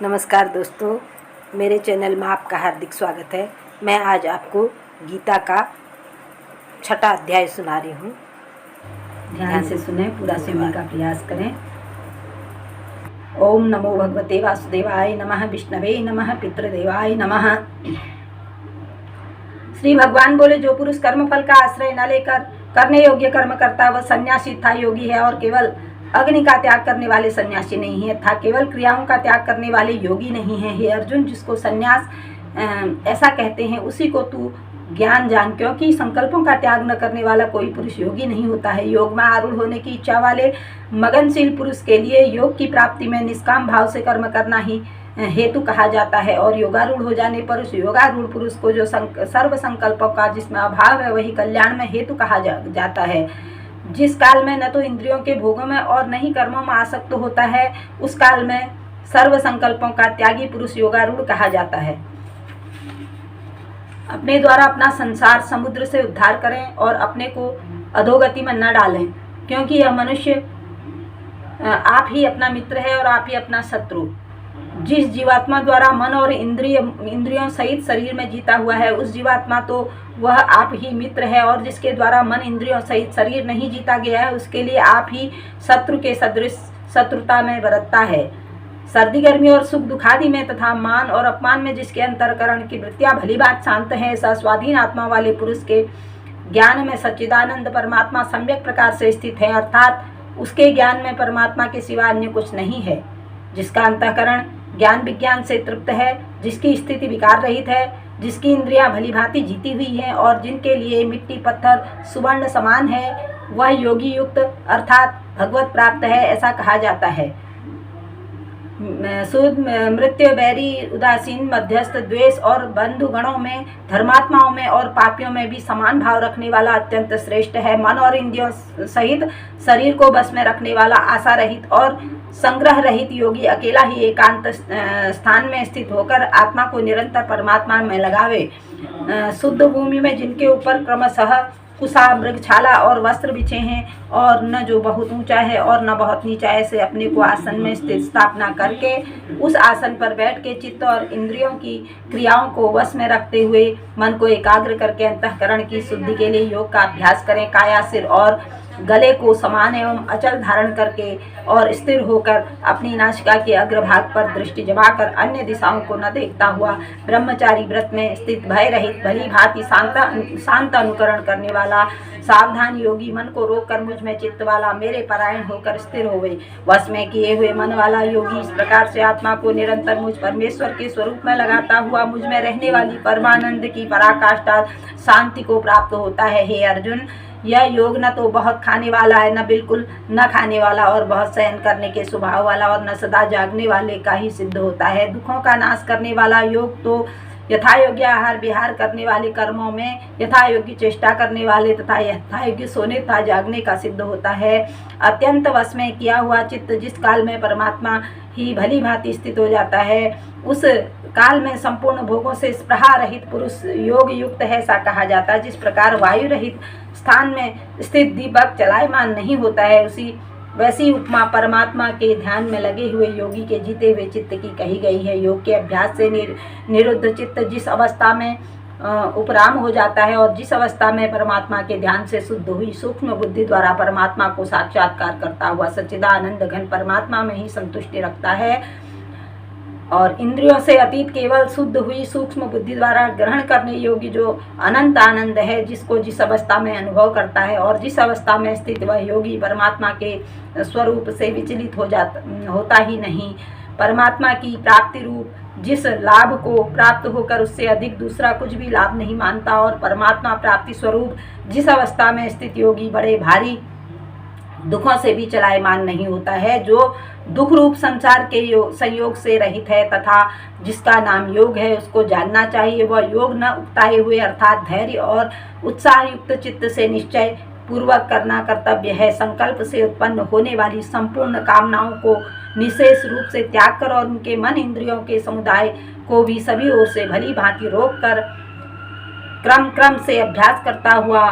नमस्कार दोस्तों, मेरे चैनल में आपका हार्दिक स्वागत है। मैं आज आपको गीता का 6वां अध्याय सुना रही हूँ। ध्यान से सुने, पूरा सुनने का प्रयास करें। ओम नमो भगवते वासुदेवाय नमः, विष्णवे नमः, पितृदेवाय नमः। श्री भगवान बोले, जो पुरुष कर्म फल का आश्रय न लेकर करने योग्य कर्म करता वह सन्यासी था योगी है, और केवल अग्नि का त्याग करने वाले सन्यासी नहीं है, था केवल क्रियाओं का त्याग करने वाले योगी नहीं है। हे अर्जुन, जिसको सन्यास ऐसा कहते हैं उसी को तू ज्ञान जान, क्योंकि संकल्पों का त्याग न करने वाला कोई पुरुष योगी नहीं होता है। योग में आरूढ़ होने की इच्छा वाले मगनशील पुरुष के लिए योग की प्राप्ति में निष्काम भाव से कर्म करना ही हेतु कहा जाता है, और योगारूढ़ हो जाने पर उस योगारूढ़ पुरुष को जो सर्व संकल्पों का जिसमें अभाव है वही कल्याण में हेतु कहा जाता है। जिस काल में न तो इंद्रियों के भोगों में और न ही कर्मों में आसक्त होता है, उस काल में सर्व संकल्पों का त्यागी पुरुष योगारूढ़ कहा जाता है। अपने द्वारा अपना संसार समुद्र से उद्धार करें और अपने को अधोगति में न डालें, क्योंकि यह मनुष्य आप ही अपना मित्र है और आप ही अपना शत्रु। जिस जीवात्मा द्वारा मन और इंद्रियों सहित शरीर में जीता हुआ है, उस जीवात्मा तो वह आप ही मित्र है, और जिसके द्वारा मन इंद्रियों सहित शरीर नहीं जीता गया है, उसके लिए आप ही शत्रु के सदृश शत्रुता में बरतता है। सर्दी गर्मी और सुख दुखादि में तथा मान और अपमान में जिसके अंतरकरण की वृत्तियां भली बात शांत है, ऐसा स्वाधीन आत्मा वाले पुरुष के ज्ञान में सच्चिदानंद परमात्मा सम्यक प्रकार से स्थित है, अर्थात उसके ज्ञान में परमात्मा के सिवा अन्य कुछ नहीं है। जिसका अंतःकरण ज्ञान विज्ञान से तृप्त है, जिसकी स्थिति विकार रहित है, जिसकी इंद्रियां भली भांति जीती हुई हैं, और जिनके लिए मिट्टी पत्थर सुवर्ण समान है, वह योगी युक्त अर्थात भगवत प्राप्त है, ऐसा कहा जाता है। शुद्ध मृत्यु बैरी उदासीन मध्यस्थ द्वेष और बंधुगणों में धर्मात्माओं में और पापियों में भी समान भाव रखने वाला अत्यंत श्रेष्ठ है। मन और इंद्रियों सहित शरीर को बस में रखने वाला आशा रहित और संग्रह रहित योगी अकेला ही एकांत स्थान में स्थित होकर आत्मा को निरंतर परमात्मा में लगावे। शुद्ध भूमि में जिनके ऊपर क्रमशः कुशा मृगछाला और वस्त्र बिछे हैं, और न जो बहुत ऊंचा है और न बहुत नीचा, ऐसे अपने को आसन में स्थित स्थापना करके उस आसन पर बैठ के चित्त और इंद्रियों की क्रियाओं को वश में रखते हुए मन को एकाग्र करके अंतःकरण की शुद्धि के लिए योग का अभ्यास करें। काया सिर और गले को समान एवं अचल धारण करके और स्थिर होकर अपनी नासिका के अग्रभाग पर दृष्टि जमाकर अन्य दिशाओं को न देखता हुआ ब्रह्मचारी व्रत में स्थित भय रहित भली भांति शांत अनुकरण करने वाला सावधान योगी मन को रोककर मुझ में चित्त वाला मेरे परायण होकर स्थिर होवे। वश में किए हुए मन वाला योगी इस प्रकार से आत्मा को निरंतर मुझ परमेश्वर के स्वरूप में लगाता हुआ मुझ में रहने वाली परमानंद की पराकाष्ठा शांति को प्राप्त होता है। हे अर्जुन, यह योग न तो बहुत खाने वाला है, न बिल्कुल न खाने वाला, और बहुत सहन करने के स्वभाव वाला, और न सदा जागने वाले का ही सिद्ध होता है। दुखों का नाश करने वाला योग तो यथा योग्य आहार विहार करने वाले कर्मों में यथा योग्य चेष्टा करने वाले तथा यथा योग्य सोने तथा जागने का सिद्ध होता है। अत्यंत वश में किया हुआ चित्त जिस काल में परमात्मा ही भली भांति स्थित हो जाता है, उस काल में संपूर्ण भोगों से स्पृहा रहित पुरुष योग युक्त है, ऐसा कहा जाता है। जिस प्रकार वायु रहित स्थान में स्थित दीपक चलायमान नहीं होता है, उसी वैसी उपमा परमात्मा के ध्यान में लगे हुए योगी के जीते हुए चित्त की कही गई है। योग के अभ्यास से निरुद्ध चित्त जिस अवस्था में उपराम हो जाता है, और जिस अवस्था में परमात्मा के ध्यान से शुद्ध हुई सूक्ष्म बुद्धि द्वारा परमात्मा को साक्षात्कार करता हुआ सच्चिदानंद घन परमात्मा में ही संतुष्टि रखता है, और इंद्रियों से अतीत केवल शुद्ध हुई सूक्ष्म बुद्धि द्वारा ग्रहण करने योगी जो अनंत आनंद है, जिसको जिस अवस्था में अनुभव करता है, और जिस अवस्था में स्थित वह योगी परमात्मा के स्वरूप से विचलित होता ही नहीं। परमात्मा की प्राप्ति रूप जिस लाभ को प्राप्त होकर उससे अधिक दूसरा कुछ भी लाभ नहीं मानता, और परमात्मा प्राप्ति स्वरूप जिस अवस्था में स्थित योगी बड़े भारी दुखों से भी चलायमान नहीं होता है, जो दुख रूप संसार के संयोग से रहित है तथा जिसका नाम योग है, उसको जानना चाहिए। वह योग न उकताए हुए अर्थात धैर्य और उत्साह युक्त चित्त से निश्चय पूर्वक करना कर्तव्य है। संकल्प से उत्पन्न होने वाली संपूर्ण कामनाओं को निशेष रूप से त्याग कर और उनके मन इंद्रियों के समुदाय को भी सभी ओर से भली भांति रोक कर क्रम से अभ्यास करता हुआ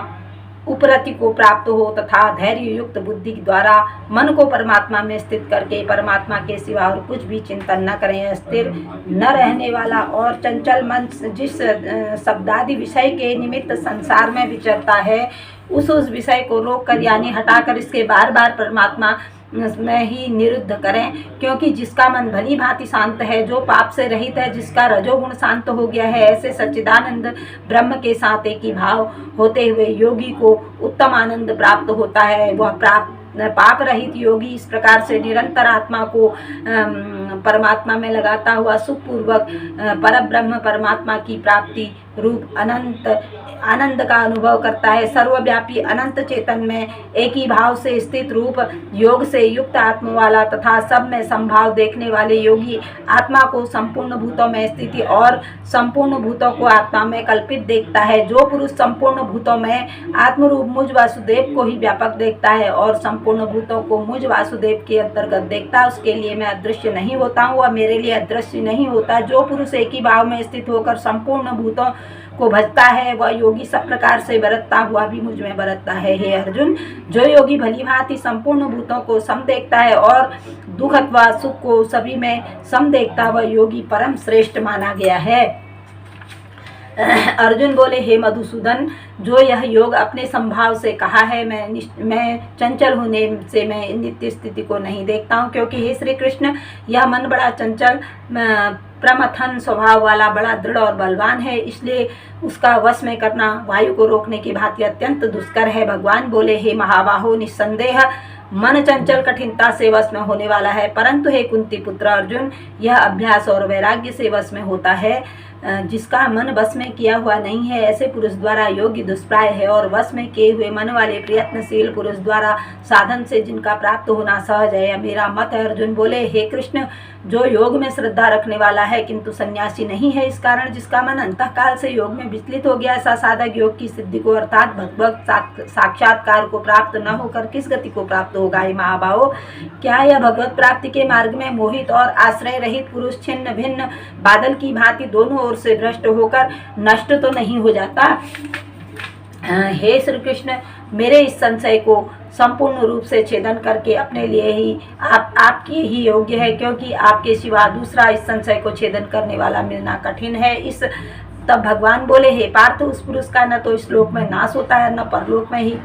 उपरति को प्राप्त हो तथा धैर्य युक्त बुद्धि द्वारा मन को परमात्मा में स्थित करके परमात्मा के सिवा और कुछ भी चिंतन न करें। स्थिर न रहने वाला और चंचल मन जिस शब्दादि विषय के निमित्त संसार में विचरता है उस विषय को रोक कर यानी हटाकर इसके बार बार परमात्मा में ही निरुद्ध करें, क्योंकि जिसका मन भली भांति शांत है, जो पाप से रहित है, जिसका रजोगुण शांत हो गया है, ऐसे सच्चिदानंद ब्रह्म के साथ एक ही भाव होते हुए योगी को उत्तम आनंद प्राप्त होता है। वह पाप रहित योगी इस प्रकार से निरंतर आत्मा को परमात्मा में लगाता हुआ सुखपूर्वक परब्रह्म परमात्मा की प्राप्ति रूप अनंत आनंद का अनुभव करता है। सर्वव्यापी अनंत चेतन में एक ही भाव से स्थित रूप योग से युक्त आत्मा वाला तथा सब में संभाव देखने वाले योगी आत्मा को संपूर्ण भूतों में स्थिति और संपूर्ण भूतों को आत्मा में कल्पित देखता है। जो पुरुष संपूर्ण भूतों में आत्मरूप मुझ वासुदेव को ही व्यापक देखता है और संपूर्ण भूतों को मुझ वासुदेव के अंतर्गत देखता है, उसके लिए मैं अदृश्य नहीं होता हूँ, वह मेरे लिए अदृश्य नहीं होता। जो पुरुष एक ही भाव में स्थित होकर संपूर्ण भूतों को भजता है वह योगी सब प्रकार से बरतता हुआ भी मुझ में बरतता है। हे अर्जुन, जो योगी भली भांति संपूर्ण भूतों को सम देखता है और दुख अथवा सुख को सभी में सम देखता वह योगी परम श्रेष्ठ माना गया है। अर्जुन बोले, हे मधुसूदन, जो यह योग अपने संभाव से कहा है, मैं चंचल होने से मैं नित्य स्थिति को नहीं देखता हूँ, क्योंकि हे श्री कृष्ण, यह मन बड़ा चंचल प्रमथन स्वभाव वाला बड़ा दृढ़ और बलवान है, इसलिए उसका वश में करना वायु को रोकने की भांति अत्यंत दुष्कर है। भगवान बोले, हे महाबाहो, निस्संदेह मन चंचल कठिनता से वश में होने वाला है, परंतु हे कुंती पुत्र अर्जुन, यह अभ्यास और वैराग्य से वश में होता है। जिसका मन वश में किया हुआ नहीं है ऐसे पुरुष द्वारा योग्य दुष्प्राय है, और वश में किए हुए मन वाले प्रयत्नशील पुरुष द्वारा साधन से जिनका प्राप्त होना सहज है, यह मेरा मत है। अर्जुन बोले, हे कृष्ण, जो योग में श्रद्धा रखने वाला है किंतु सन्यासी नहीं है, इस कारण जिसका मन अंतःकाल से योग में विचलित हो गया, ऐसा साधक योग की सिद्धि को अर्थात भगवत साक्षात्कार को प्राप्त न होकर किस गति को प्राप्त होगा। हे महाबाहो, क्या यह भगवत प्राप्ति के मार्ग में मोहित और आश्रय रहित पुरुष छिन्न भिन्न बादल की भांति दोनों ओर से भ्रष्ट होकर नष्ट तो नहीं हो जाता? हे श्री कृष्ण, मेरे इस संशय को संपूर्ण रूप से छेदन करके अपने लिए ही आपके ही योग्य है, क्योंकि आपके सिवा दूसरा इस संशय को छेदन करने वाला मिलना कठिन है। तब भगवान बोले, हे पार्थ, उस पुरुष का न तो इस लोक में नाश होता है न परलोक में ही।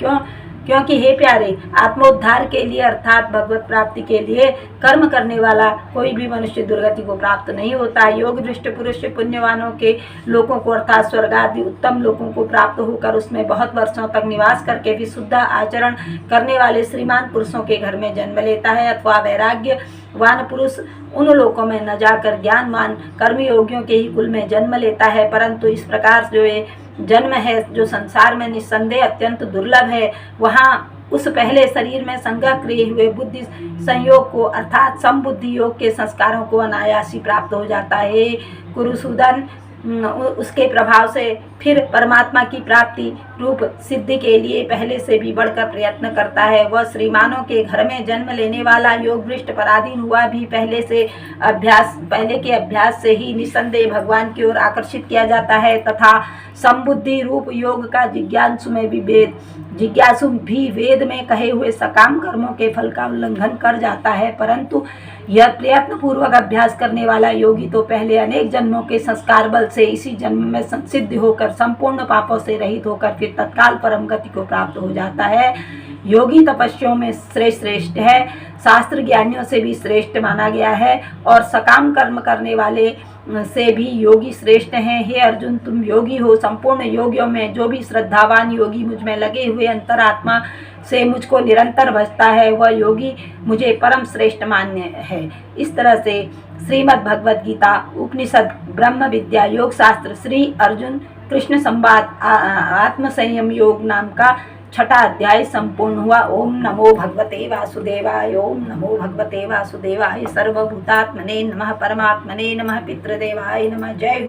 क्योंकि हे प्यारे, आत्मोद्धार के लिए अर्थात भगवत प्राप्ति के लिए कर्म करने वाला कोई भी मनुष्य दुर्गति को प्राप्त नहीं होता। योग दृष्ट पुरुष पुण्यवानों के लोगों को अर्थात स्वर्ग आदि उत्तम लोगों को प्राप्त होकर उसमें बहुत वर्षों तक निवास करके भी शुद्ध आचरण करने वाले श्रीमान पुरुषों के घर में जन्म लेता है, अथवा वैराग्यवान पुरुष उन लोकों में न जाकर ज्ञानवान कर्मयोगियों के ही कुल में जन्म लेता है। परंतु इस प्रकार जो ये जन्म है जो संसार में निस्संदेह अत्यंत दुर्लभ है, वहाँ उस पहले शरीर में संग्रह किए हुए बुद्धि संयोग को अर्थात समबुद्धि योग के संस्कारों को अनायासी प्राप्त हो जाता है। कुरुसूदन उसके प्रभाव से फिर परमात्मा की प्राप्ति रूप सिद्धि के लिए पहले से भी बढ़कर प्रयत्न करता है। वह श्रीमानों के घर में जन्म लेने वाला योग भ्रष्ट पराधीन हुआ भी पहले के अभ्यास से ही निसंदेह भगवान की ओर आकर्षित किया जाता है, तथा समबुद्धि रूप योग का जिज्ञासु भी वेद में कहे हुए सकाम कर्मों के फल का उल्लंघन कर जाता है। परंतु यह प्रयत्न पूर्वक अभ्यास करने वाला योगी तो पहले अनेक जन्मों के संस्कार बल से इसी जन्म में सिद्ध होकर संपूर्ण पापों से रहित होकर फिर तत्काल परम गति को प्राप्त हो जाता है। योगी तपस्वियों में श्रेष्ठ है, शास्त्र ज्ञानियों से भी श्रेष्ठ माना गया है, और सकाम कर्म करने वाले से भी योगी श्रेष्ठ हैं। हे अर्जुन, तुम योगी हो। संपूर्ण योगियों में जो भी श्रद्धावान योगी मुझ में लगे हुए अंतरात्मा से मुझको निरंतर भजता है, वह योगी मुझे परम श्रेष्ठ मान्य है। इस तरह से श्रीमद् भगवद गीता उपनिषद ब्रह्म विद्या योग शास्त्र श्री अर्जुन कृष्ण संवाद आत्म संयम योग नाम का 6वां अध्याय संपूर्ण हुआ। ओम नमो भगवते वासुदेवाय। ओम नमो भगवते वासुदेवाय। सर्वभूतात्मने नमः, परमात्मने नमः, पितृदेवाय नमः। जय